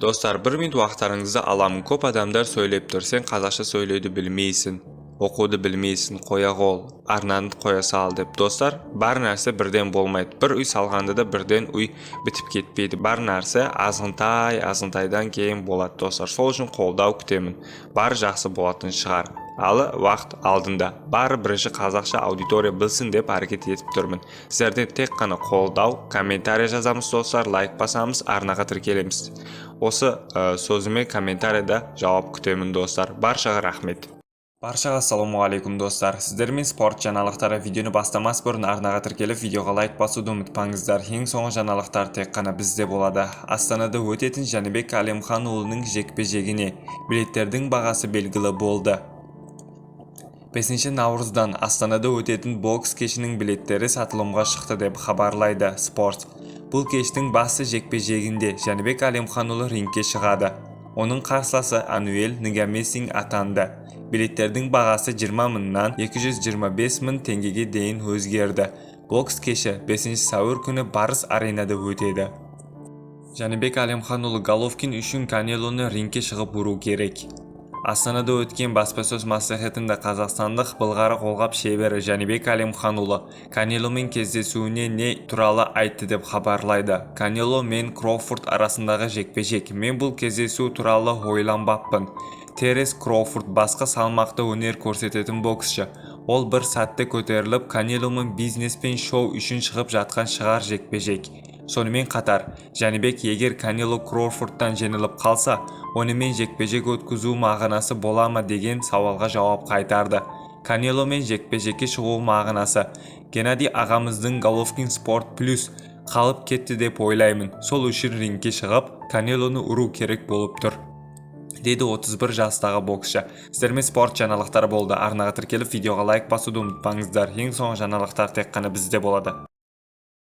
Dostlar, bir minut vaqtlaringizni alamın. Ko'p odamlar söylep tur, sen қазақша söyleydi bilmeysin, okudu bilmeysin, qo'ya qol, arnani qo'ya sal deb. Dostlar, bar narsa birden bo'lmaydi. Bir uy salganda da birden uy bitib ketmaydi. Bar narsa azıntaydan keyin bo'ladi dostlar. Sol uchun qo'ldav kutaman. Bar yaxshi bo'lатын шығар. Алы vaqt алдында. Bari birinchi қазақша auditoriya bilsin deb harakat etib turman. Sizlardan tek qana qo'ldav, kommentariy yozamiz dostlar, like basamiz, arnaga tirkelamiz. Осы so'zimga kommentariyada javob kutaman dostlar. Barchaga rahmat. Barchaga assalomu alaykum dostlar. Sizlarмен sport жаңалықтары videoni бастамас burun arnaga tirkelib videoga like bosуды unutmangizlar. Eng so'nggi жаңалықтар tek qana bizde bo'ladi. Astanada o'tетін Janibek Alimxanұлының жекпе-жегіне biletlerдің бағасы belgili bo'ldi. 5 Navruzdan Astanada o'tетін boks kешінің bilettері satılımға шықты деп хабарлайды Sport. Бұл кештің басты жекпе-жегінде Janibek Alimxanұлы рингке шығады. Оның қарсыласы Ануэль Нигамесин атанды. Biletlerдің бағасы 20 мыңнан 225 мың теңгеге дейін өзгерді. Бокс кеші 5 сәуір күні Барыс аренада өтеді. Janibek Alimxanұлы Головкин үшін Канелоны рингке шығып ұру керек. Астанада өткен баспасөз маслихатында қазақстандық былғары қолғап шебері Janibek Alimxanұлы Канеломен кездесуіне не туралы айтты деп хабарлайды. Канело мен Кроуфорд арасындағы жекпе-жек. Мен бұл кездесу туралы ойланбаппын. Теренс Кроуфорд басқа салмақта өнер көрсететін боксшы. Ол бір сәтті көтеріліп, Канеломен бизнес пен шоу үшін шығып жатқан шығар жекпе-жек. Сонымен қатар, Janibek егер Канело Кроуфордтан жеңіліп қалса, онымен жекпе-жек өткізу мағынасы бола ма деген сауалға жауап қайтарды. Канело мен жекпе-жекке шығу мағынасы. Геннадий ағамыздың Головкин Sport Plus қалып кетті деп ойлаймын. Сол үшін рингке шығып, Канелоны ұру керек болып тұр, деді 31 жастағы боксшы. Сіздермен спорт жаңалықтары болды. Арнаға тіркеліп видеоға лайк басуды ұмытпаңыздар. Ең соңғы жаңалықтар тек қана бізде болады.